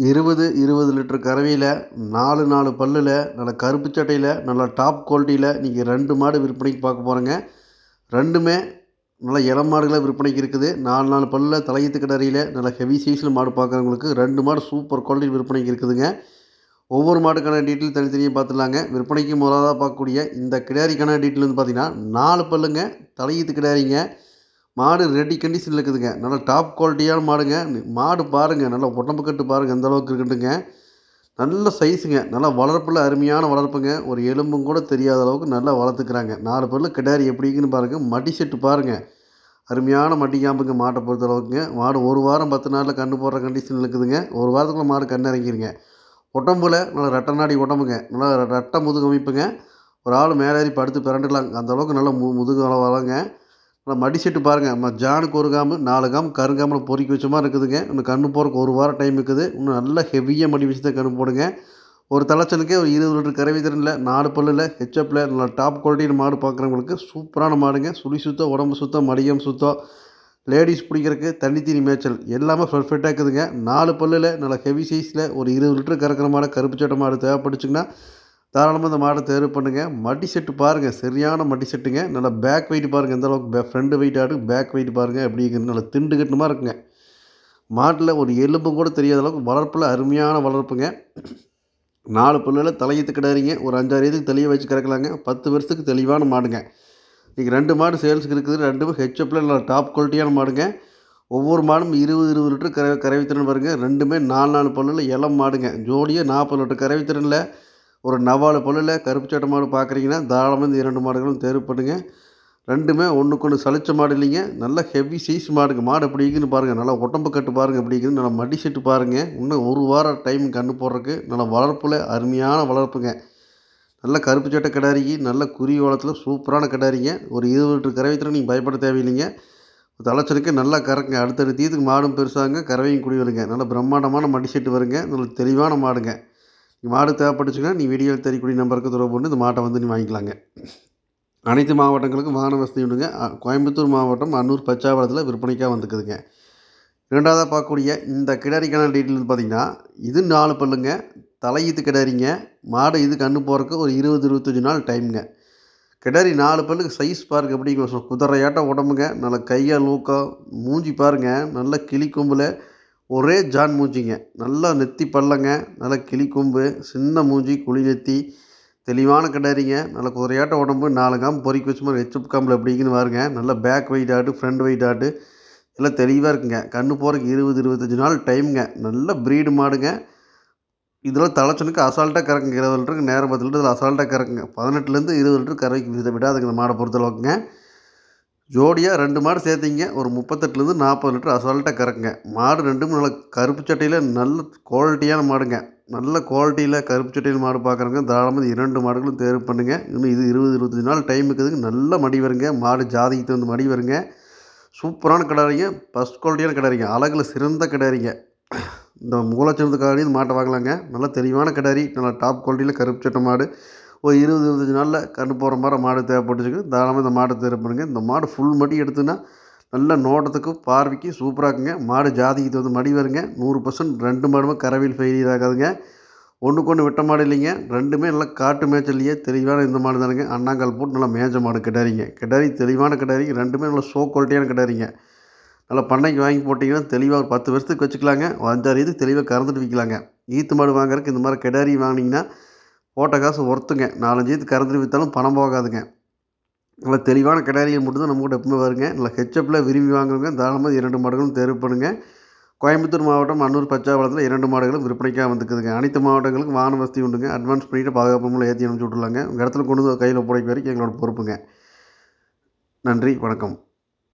20 litre கறவையில 4 பல்லுல நல்ல கருப்பு சட்டையில நல்ல டாப் குவாலிட்டியில இன்னைக்கு 2 மாடு விற்பனைக்கு பார்க்க போறோங்க. 2மே நல்ல இளம் மாடுகளா விற்பனைக்கு இருக்குது. 4 பல்லுல தலையீத்து கிடாரியில நல்ல ஹெவி சைஸ்ல மாடு பார்க்குறவங்களுக்கு 2 மாடு சூப்பர் குவாலிட்டி விற்பனைக்கு இருக்குதுங்க. ஒவ்வொரு மாட்டுக்கான டீட்டெயில் தனித்தனியா பார்த்துடலாங்க. விற்பனைக்கு முதலாவதா பார்க்கக்கூடிய இந்த கிடாரிக்கான டீட்டெயில் வந்து பார்த்தீங்கன்னா 4 பல்லுங்க, தலையீத்து கிடாரிங்க. மாடு ரெடி கண்டிஷன்ல இருக்குதுங்க. நல்ல டாப் குவாலிட்டியான மாடுங்க. மாடு பாருங்க, நல்லா உடம்பு கட்டு பாருங்க எந்த அளவுக்கு இருக்குதுங்க. நல்ல சைஸுங்க. நல்லா வளர்ப்புல அருமையான வளர்ப்புங்க. ஒரு எலும்பும் கூட தெரியாத அளவுக்கு நல்லா வளர்த்துக்கிறாங்க. 4 பல்லு கிடாரி எப்படி இருக்குன்னு பாருங்க. மடி செட்டு பாருங்க. அருமையான மடி காம்புங்க மாட்டை பொறுத்த அளவுக்குங்க. மாடு 1 வாரம் 10 நாள்ல கன்று போடுற கண்டிஷன்ல இருக்குதுங்க. 1 வாரத்துக்குள்ள மாடு கன்று இறங்கிருங்க. உடம்புல நல்லா ரெட்டை நாடி உடம்புங்க. நல்லா ரெட்டை முதுகு அமைப்புங்க. ஒரு ஆள் மேலே ஏறி படுத்து பிரண்டலாங்க. அந்த அளவுக்கு நல்ல முதுகு வளங்க. நல்லா மடி செட்டு பாருங்க. ஜானுக்கு 1 காம்பு, 4 காம்பு கருங்காம்பில் பொறுக்கி வச்ச மாதிரி இருக்குதுங்க. இன்னும் கன்று போறதுக்கு 1 வாரம் டைம் இருக்குது. இன்னும் நல்லா ஹெவியாக மடி வச்சு தான் கன்று போடுங்க. ஒரு தலைச்சனுக்கே ஒரு 20 லிட்டர் கறவை திறனில் 4 பல்லில் ஹெச்எப்பில் நல்லா டாப் குவாலிட்டியான மாடு பார்க்குறவங்களுக்கு சூப்பரான மாடுங்க. சுழி சுத்தம், உடம்பு சுத்தம், மடியம் சுத்தம், லேடீஸ் பிடிக்கிறதுக்கு தண்ணி தீனி மேய்ச்சல் எல்லாமே பெர்ஃபெக்டாக இருக்குதுங்க. 4 பல்லில் நல்லா ஹெவி சைஸில் ஒரு 20 லிட்டர் கறக்கிற மாடு, கருப்பு சட்டை மாடு தேவைப்பட்டுச்சுங்கன்னா தாராளமாக இந்த மாடை தேர்வு பண்ணுங்கள். மடி செட்டு பாருங்கள், சரியான மடி செட்டுங்க. நல்லா பேக் வெயிட் பாருங்கள் எந்த அளவுக்கு ஃப்ரண்ட் வெயிட் ஆடு, பேக் வெயிட் பாருங்கள் எப்படி இருக்குது. நல்லா திண்டு கட்டுமா இருக்குங்க. மாட்டில் ஒரு எலும்பும் கூட தெரியாத அளவுக்கு வளர்ப்பில் அருமையான வளர்ப்புங்க. 4 பல்லில் தலையீத்து கிடாரிங்க. ஒரு 5, 6 இதுக்கு தெளிய வச்சு கறக்கலாங்க. 10 வருஷத்துக்கு தெளிவான மாடுங்க. இன்றைக்கி 2 மாடு சேல்ஸுக்கு இருக்குது. 2மே ஹெச்எப்பில் நல்லா டாப் குவாலிட்டியான மாடுங்க. ஒவ்வொரு மாடும் 20 லிட்டர் கறவை திறன் பாருங்க. 2மே 4 பல்லில் இளம் மாடுங்க. ஜோடியாக 40 லிட்டர் கறவை திறனில் ஒரு 4 பல்லில் கருப்பு சட்டை மாடு பார்க்குறீங்கன்னா தாராளமாக இந்த 2 மாடுகளும் தேர்வு பண்ணுங்கள். 2மே ஒன்றுக்கு ஒன்று சலிச்ச மாடு இல்லைங்க. நல்ல ஹெவி சைஸ் மாடுங்க. மாடு எப்படி இருக்குன்னு பாருங்கள். நல்லா உடம்பு கட்டு பாருங்கள் எப்படி இருக்குன்னு. நல்லா மடி செட்டு பாருங்கள். இன்னும் 1 வாரம் டைம் கன்று போடுறதுக்கு. நல்லா வளர்ப்பில் அருமையான வளர்ப்புங்க. நல்ல கருப்பு சட்டை கிடாரிக்கு நல்ல குறி வளத்தில் சூப்பரான கிடாரிங்க. ஒரு 20 லிட்டர் கறவை திறன் நீங்கள் பயப்பட தேவையில்லைங்க. தலைச்சனுக்கு நல்லா கறக்குங்க. அடுத்தடுத்த தீத்துக்கு மாடும் பெருசாங்க, கறவையும் குடி வருங்க. நல்ல பிரம்மாண்டமான மடி செட்டு வருங்க. நல்ல தெளிவான மாடுங்க. மாடு தேவைப்பட்டுச்சுன்னா நீ வீடியோவில் தெரியக்கூடிய நம்பருக்கு தொடர்பு கொண்டு இந்த மாட்டை வந்து நீ வாங்கிக்கலாங்க. அனைத்து மாவட்டங்களுக்கும் வாகன வசதி உண்டுங்க. கோயம்புத்தூர் மாவட்டம் அன்னூர் பச்சாவரத்தில் விற்பனைக்காக வந்துக்குதுங்க. இரண்டாவதாக பார்க்கக்கூடிய இந்த கிடாரிக்கான டீட்டெயில் வந்து பார்த்திங்கன்னா இது 4 பல்லுங்க, தலையீத்து கிடாரிங்க. மாடு இது கன்று போகிறதுக்கு ஒரு 20-25 நாள் டைமுங்க. கிடாரி 4 பல்லுக்கு சைஸ் பாருங்க எப்படிங்க, குதிரையாட்டம் உடம்புங்க. நல்லா கையால் லூக்கம், மூஞ்சி பாருங்க. நல்ல கிளி கொம்பில் ஒரே ஜான் மூஞ்சிங்க. நல்லா நெத்தி பல்லங்க, நல்லா கிளி கொம்பு, சின்ன மூஞ்சி, குழி நெத்தி, தெளிவான கிடாரிங்க. நல்ல குதிரையாட்டம் உடம்பு, 4 காம்பு பொறுக்கி வச்ச மாதிரி ஹெச்எப் காம்பில் எப்படிங்கன்னு பாருங்க. நல்ல பேக் வெயிட் ஆடு, ஃப்ரண்ட் வெயிட் ஆடு எல்லாம் தெளிவாக இருக்குங்க. கன்று போகிறதுக்கு 20-25 நாள் டைமுங்க. நல்ல ப்ரீடு மாடுங்க. இதெல்லாம் தலைச்சனுக்கு அசால்ட்டாக கறக்குங்க. 20 லிட்டருக்கு நேரம் 10 லிட்டர் அசால்ட்டாக கறக்குங்க. 18லேருந்து 20 லிட்டர் கறவைக்கு விடாதுங்க இந்த மாடை பொறுத்தளவுக்குங்க. ஜோடியாக 2 மாடு சேர்த்திங்க ஒரு 38லேருந்து 40 லிட்டர் அசால்ட்டாக கறக்குங்க. மாடு 2மே நல்ல கருப்பு சட்டையில் நல்ல குவாலிட்டியான மாடுங்க. நல்ல குவாலிட்டியில் கருப்பு சட்டையில் மாடு பார்க்குறவங்க தாராளமாக 2 மாடுகளும் தேர்வு பண்ணுங்கள். இன்னும் இது 20-25 நாள் டைம் இருக்குதுங்க. நல்ல மடி வருங்க. மாடு ஜாதிக்கு தகுந்த மடி வருங்க. சூப்பரான கிடாரிங்க. ஃபஸ்ட் குவாலிட்டியான கிடாரிங்க. அழகில் சிறந்த கிடாரிங்க. இந்த மூலச்சனத்துக்காக இந்த மாட்டை வாங்கலாங்க. நல்ல தெளிவான கிடாரி, நல்லா டாப் குவாலிட்டியில் கருப்பு சட்டை மாடு. ஒரு 20-25 நாளில் கன்று போகிற மாதிரி மாடு தேவைப்பட்டுச்சுங்க. தாராளமாக இந்த மாடை தேர்வு பண்ணுங்க. இந்த மாடு ஃபுல் மடி எடுத்துன்னா நல்ல நோட்டத்துக்கு பார்வைக்கு சூப்பராக இருக்குங்க. மாடு ஜாதிக்கு தகுந்த மடி வருங்க. 100% 2 மாடுமே கறவையில் ஃபெயிலியர் ஆகாதுங்க. ஒன்றுக்கு ஒன்று விட்ட மாடு இல்லைங்க. 2மே நல்லா காட்டு மேய்ச்சல்லையே தெளிவான இந்த மாடு தானுங்க. அண்ணாங்கால் போட்டு நல்லா மேய்ச்ச மாடு கிடாரிங்க. கிடாரி தெளிவான கிடாரி. 2மே நல்லா ஷோ குவாலிட்டியான கிடாரிங்க. நல்லா பண்ணைக்கு வாங்கி போட்டிங்கன்னா தெளிவாக ஒரு 10 வருஷத்துக்கு வச்சுக்கலாங்க. 5, 6 இதுக்கு தெளிவாக கறந்துட்டு விற்கலாங்க. ஈத்து மாடு வாங்குறதுக்கு இந்த மாதிரி கிடாரி வாங்கினீங்கன்னா போட்ட காசு ஒர்த்துங்க. 4-5 ஈத்து கறந்துட்டு விற்றாலும் பணம் போகாதுங்க. நல்லா தெளிவான கிடாரியை மட்டும்தான் நம்மகிட்ட எப்பவுமே வருங்க. நல்லா ஹெச்எப்பில் விரும்பி வாங்குறவங்க தாராளமாக 2 மாடுகளும் தேர்வு பண்ணுங்கள். கோயம்புத்தூர் மாவட்டம் அன்னூர் பச்சாவரத்தில் 2 மாடுகளும் விற்பனைக்காக வந்துக்குதுங்க. அனைத்து மாவட்டங்களுக்கும் வாகன வசதி உண்டுங்க. அட்வான்ஸ் பண்ணிவிட்டு பாதுகாப்பு மூலம் ஏற்றி அனுப்பிச்சி விட்ருலாங்க. உங்கள் இடத்துல கொண்டு வந்து கையில் ஒப்படைக்க வரைக்கும் எங்களோட பொறுப்புங்க. நன்றி, வணக்கம்.